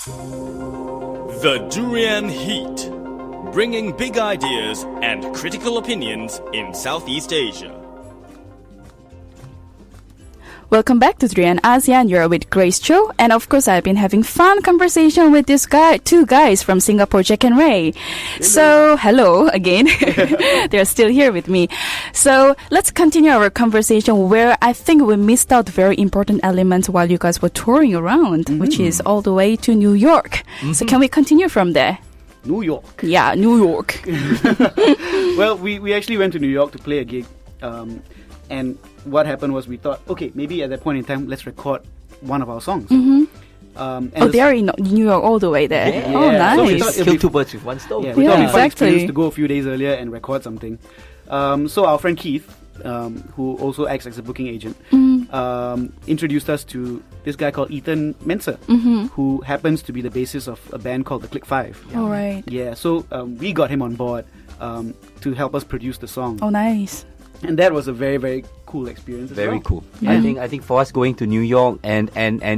The Durian Heat, bringing big ideas and critical opinions in Southeast Asia. Welcome back to Durian ASEAN. You're with Grace Cho, and of course I've been having fun conversation with two guys from Singapore, Jack and Ray. So, hello again. They're still here with me. So, let's continue our conversation where I think we missed out very important elements while you guys were touring around, which is all the way to New York. So, can we continue from there? New York. Yeah, New York. Well, we actually went to New York to play a gig. And what happened was we thought, okay, maybe at that point in time, let's record one of our songs. They are in New York all the way there. Yeah. Oh, nice. So we thought Kill two birds with one stone. Yeah, we thought it'd be fun exactly. experience to go a few days earlier and record something. So our friend Keith, who also acts as a booking agent, introduced us to this guy called Ethan Menser, who happens to be the bassist of a band called the Click 5. All right. Yeah, so we got him on board to help us produce the song. Oh, nice. And that was a very, very cool experience as Very well. cool. Yeah. I think for us going to New York and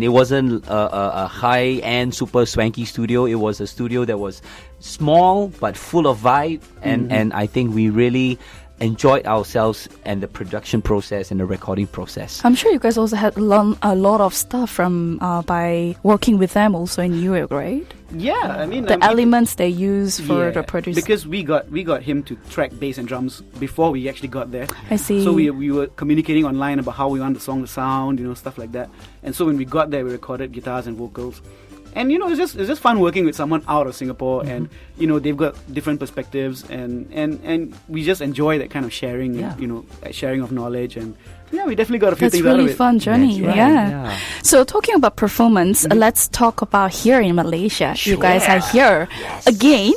it wasn't a high end super swanky studio. It was a studio that was small but full of vibe, and I think we really enjoyed ourselves and the production process and the recording process. I'm sure you guys also had a lot of stuff from by working with them also in New York, right? Yeah, I mean The elements they use for the production. because we got him to track bass and drums before we actually got there. I see. So we were communicating online about how we want the song to sound, stuff like that. And so when we got there, we recorded guitars and vocals. And it's just fun working with someone out of Singapore, and they've got different perspectives, and we just enjoy that kind of sharing, sharing of knowledge, and we definitely got a few That's things out of really it. fun journey. That's right, Yeah. So talking about performance, let's talk about here in Malaysia. You guys are here again,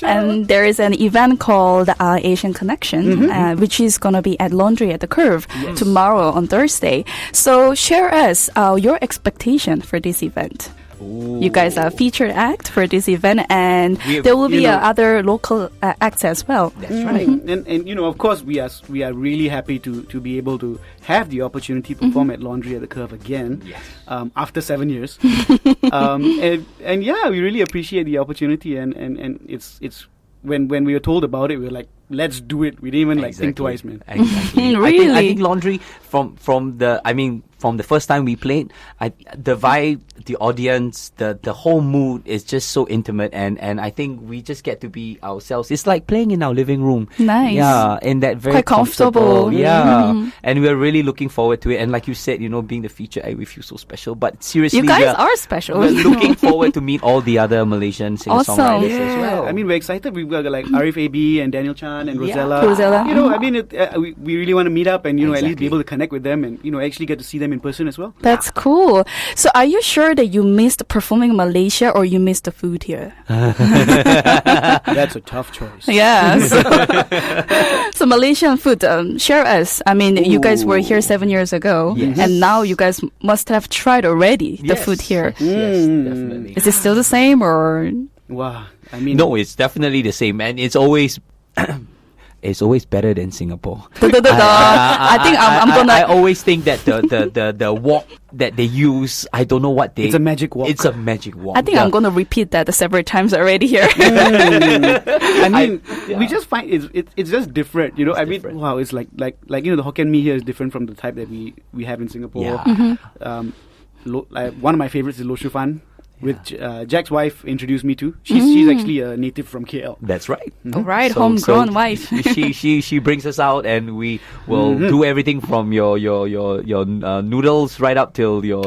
and there is an event called Asian Connection, which is gonna be at Laundry at the Curve tomorrow on Thursday. So share us your expectation for this event. Ooh. You guys are featured act for this event, and there will be other local acts as well. That's right. And of course we are really happy to be able to have the opportunity to perform at Laundry at the Curve again, after 7 years. and yeah, we really appreciate the opportunity, and it's when we were told about it, we were like, let's do it. We didn't even think twice, man. Exactly. Really? I think Laundry from the first time we played, the vibe, the audience, the whole mood is just so intimate, and I think we just get to be ourselves. It's like playing in our living room. Nice. Yeah, in that very Quite comfortable. Yeah. And we're really looking forward to it. And like you said, being the feature act, we feel so special. But seriously, You guys are special. we're looking forward to meet all the other Malaysian singer-songwriters as well. I mean, we're excited. We've got like Arif AB and Daniel Chan and Rosella. Rosella. I mean, we really want to meet up and at least be able to connect with them and actually get to see them in person as well. That's cool. So are you sure that you missed performing in Malaysia or you missed the food here? That's a tough choice. Yeah. So Malaysian food, share us. I mean, you guys were here 7 years ago, Yes. and now you guys must have tried already the Yes. food here. Yes, definitely. Is it still the same or? Wow. I mean, No, it's definitely the same, and it's always it's always better than Singapore. I think I'm I gonna. always think that the wok that they use, I don't know what they. it's a magic walk. It's a magic wok. I think I'm gonna repeat that several times already here. I mean, yeah. we just find it's just different, I mean, different. wow, it's like the Hokkien mee here is different from the type that we have in Singapore. Yeah. One of my favorites is lo shu fan, which Jack's wife introduced me to. She's actually a native from KL. That's right. All right, So- homegrown so wife. she brings us out, and we will do everything from your noodles right up till your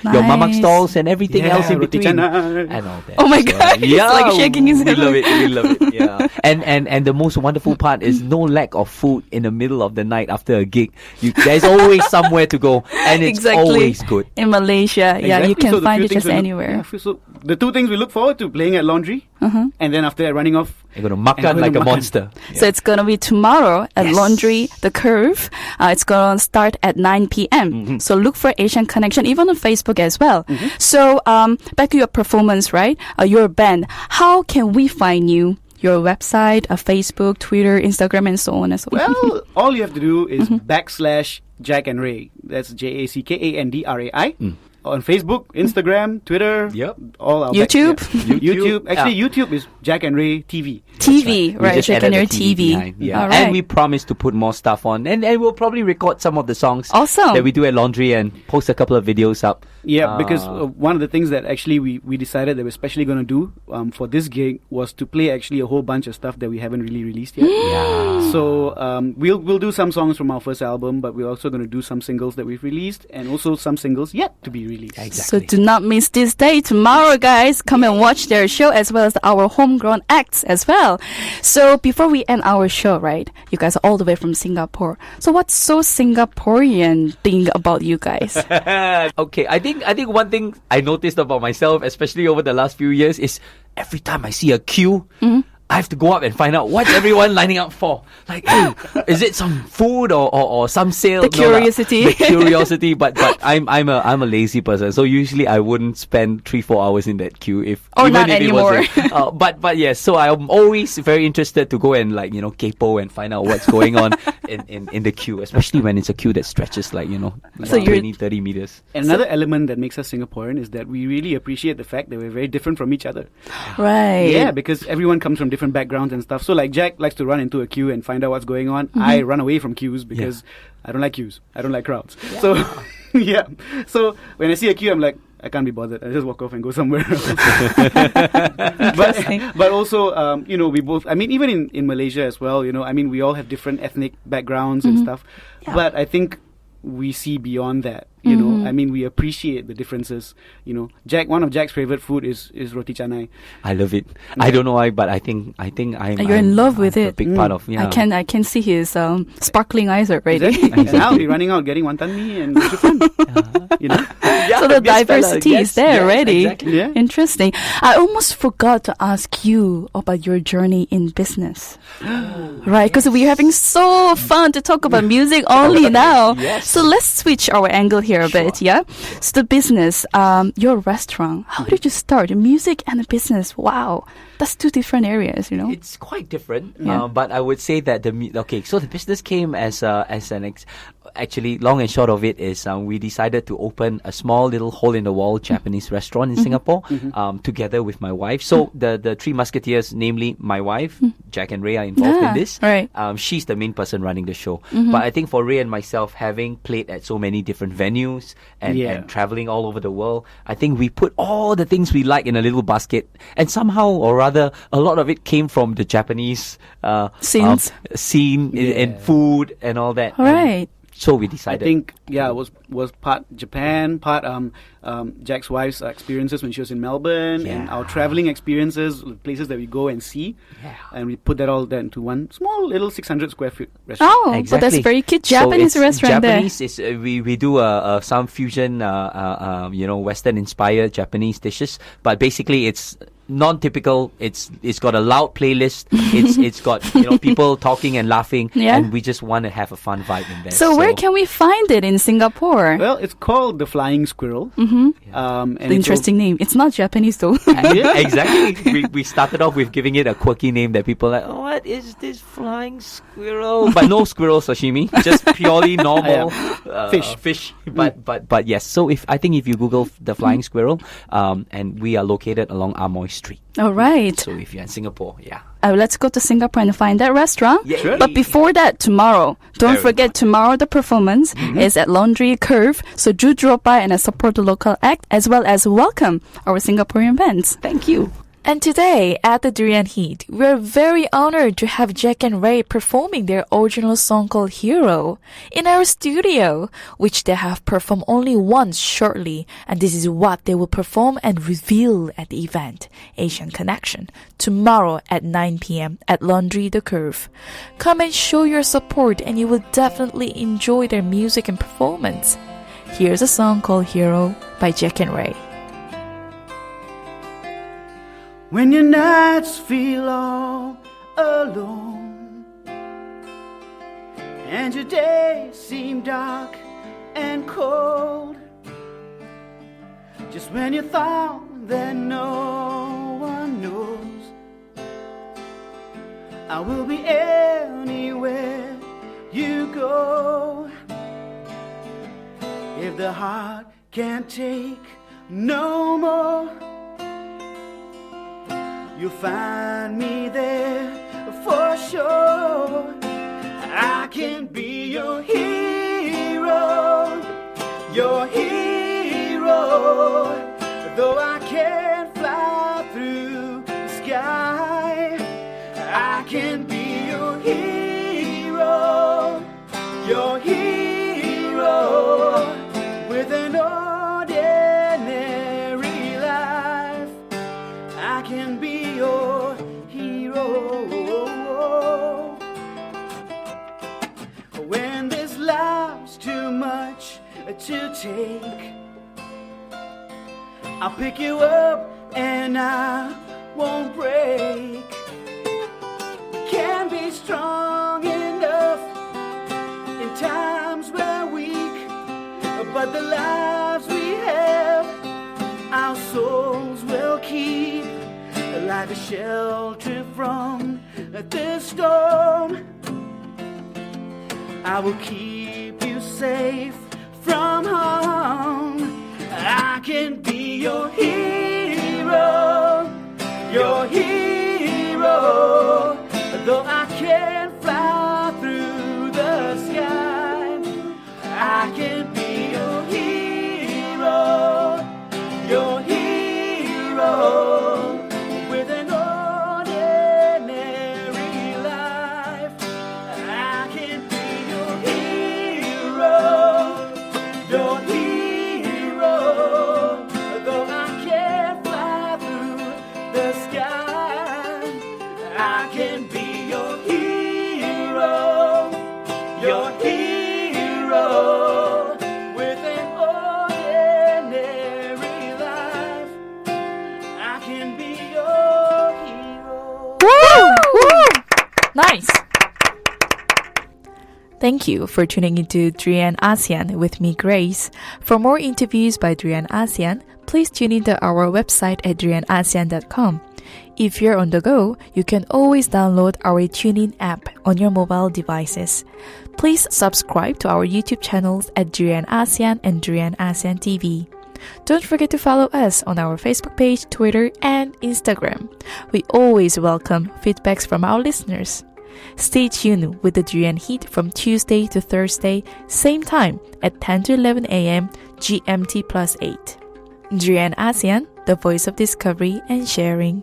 mamak Nice. stalls and everything Yeah, else in roti between canai. and all that. Oh my God, he's like shaking his head. We love it. We love it. Yeah. And the most wonderful part is no lack of food in the middle of the night after a gig. There's always somewhere to go, and it's always good. In Malaysia, yeah, you Exactly. can So the find few it things just we look- anywhere. so the two things we look forward to: playing at Laundry, and then after that, running off. You're gonna makan And like a makan. monster. So it's going to be tomorrow at Yes. Laundry, The Curve. It's going to start at 9 p.m. So look for Asian Connection, even on Facebook as well. So back to your performance, right? Your band. How can we find you? Your website, Facebook, Twitter, Instagram, and so on and so on. Well, all you have to do is /Jack and Ray. That's JACKANDRAI on Facebook, Instagram, Twitter. Yep. All our YouTube? YouTube. Actually, YouTube is Jack and Ray TV. TV, We right? just Jack and added Ray the TV. behind, yeah. All right. And we promise to put more stuff on, and we'll probably record some of the songs Awesome. that we do at Laundry and post a couple of videos up. Yeah, because one of the things that actually we decided that we're especially going to do for this gig was to play actually a whole bunch of stuff that we haven't really released yet. Yeah. So we'll do some songs from our first album, but we're also going to do some singles that we've released and also some singles yet to be released. So do not miss this day tomorrow, guys. Come and watch their show as well as our homegrown acts as well. So before we end our show, right? You guys are all the way from Singapore. So what's so Singaporean thing about you guys? Okay, I think one thing I noticed about myself, especially over the last few years, is every time I see a queue, I have to go up and find out what's everyone lining up for. Like, hey, is it some food or some sale? The curiosity. The curiosity. But I'm a lazy person, so usually I wouldn't spend 3-4 hours in that queue if Oh, even not if anymore. it wasn't. But yes, so I'm always very interested to go and capo and find out what's going on in the queue, especially when it's a queue that stretches like So you're- 20-30 meters. And another element that makes us Singaporean is that we really appreciate the fact that we're very different from each other. Right. Yeah, because everyone comes from different backgrounds and stuff. So like Jack likes to run into a queue and find out what's going on. I run away from queues because I don't like queues. I don't like crowds. So yeah. So when I see a queue, I'm like, I can't be bothered. I just walk off and go somewhere else. but also, we both. I mean, even in Malaysia as well. I mean, we all have different ethnic backgrounds and stuff. Yeah. But I think we see beyond that. I mean, we appreciate the differences. One of Jack's favorite food is roti canai. I love it. I don't know why, but I think I'm. You're in love with I'm it. A big part of I can see his sparkling eyes already. Exactly. And I'll be running out getting wonton mee and it's fun. So the diversity is there already. Exactly. Yeah. Interesting. I almost forgot to ask you about your journey in business. Right, because we're having so fun to talk about music only now. Yes. So let's switch our angle here a bit, yeah? So the business, your restaurant, how did you start? Music and the business, wow. That's two different areas, It's quite different, Yeah. but I would say that so the business came as actually, long and short of it is we decided to open a small little hole-in-the-wall Japanese restaurant in Singapore together with my wife. So the three musketeers, namely my wife, Jack and Ray, are involved in this. Right. She's the main person running the show. But I think for Ray and myself, having played at so many different venues and traveling all over the world, I think we put all the things we like in a little basket, and somehow or rather, a lot of it came from the Japanese scene and food and all that. All right. So we I decided. think it was part Japan, part Jack's wife's experiences when she was in Melbourne, and our traveling experiences, places that we go and see, and we put that all there into one small little 600 square feet restaurant. Oh, but that's very cute Japanese so it's restaurant Japanese is we do some fusion, Western inspired Japanese dishes, but basically it's non-typical. It's got a loud playlist. It's got people talking and laughing, and we just want to have a fun vibe in there. So where can we find it in Singapore? Well, it's called the Flying Squirrel. Mm-hmm. And The interesting name. It's not Japanese though. Yeah, exactly. We started off with giving it a quirky name that people are like, oh, what is this flying squirrel? But no squirrel sashimi, just purely normal fish. But yes. So if you Google the Flying Squirrel, and we are located along Amoy Street. All right. So if you're in Singapore, Let's go to Singapore and find that restaurant. Yeah. Sure. But before that, tomorrow, don't Very forget tomorrow the performance is at Laundry Curve. So do drop by and support the local act as well as welcome our Singaporean bands. thank you. And today, at the Durian Heat, we're very honored to have Jack and Ray performing their original song called Hero in our studio, which they have performed only once shortly, and this is what they will perform and reveal at the event, Asian Connection, tomorrow at 9 p.m. at Laundry The Curve. Come and show your support and you will definitely enjoy their music and performance. Here's a song called Hero by Jack and Ray. When your nights feel all alone and your days seem dark and cold, just when you thought that no one knows, I will be anywhere you go. If the heart can't take no more. You'll find me there for sure. I can be your hero, your hero. Though I can't fly through the sky, I can be your hero, your hero. With an ordinary life, I can be your hero. When this life's too much to take, I'll pick you up and I won't break. Can't be strong enough in times we're weak, but the lives we have, our souls will keep, like a shelter from the storm. I will keep you safe from harm. I can be your hero, your hero. Though I can't fly through the sky, I can be your hero, your hero. With an ordinary life, I can be your hero, your hero. Though I can't fly through the sky, I can be your hero, your hero. With an ordinary life, I can be your hero. Woo! Nice. Thank you for tuning into Drian ASEAN with me, Grace. For more interviews by Drian ASEAN, please tune into our website at drianasean.com. If you're on the go, you can always download our TuneIn app on your mobile devices. Please subscribe to our YouTube channels at Drian ASEAN and Drian ASEAN TV. Don't forget to follow us on our Facebook page, Twitter, and Instagram. We always welcome feedbacks from our listeners. Stay tuned with the Drian Heat from Tuesday to Thursday, same time at 10 to 11 a.m. GMT plus 8. Drian ASEAN, the voice of discovery and sharing.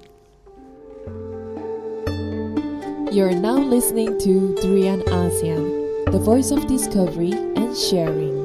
You're now listening to Drian ASEAN, the voice of discovery and sharing.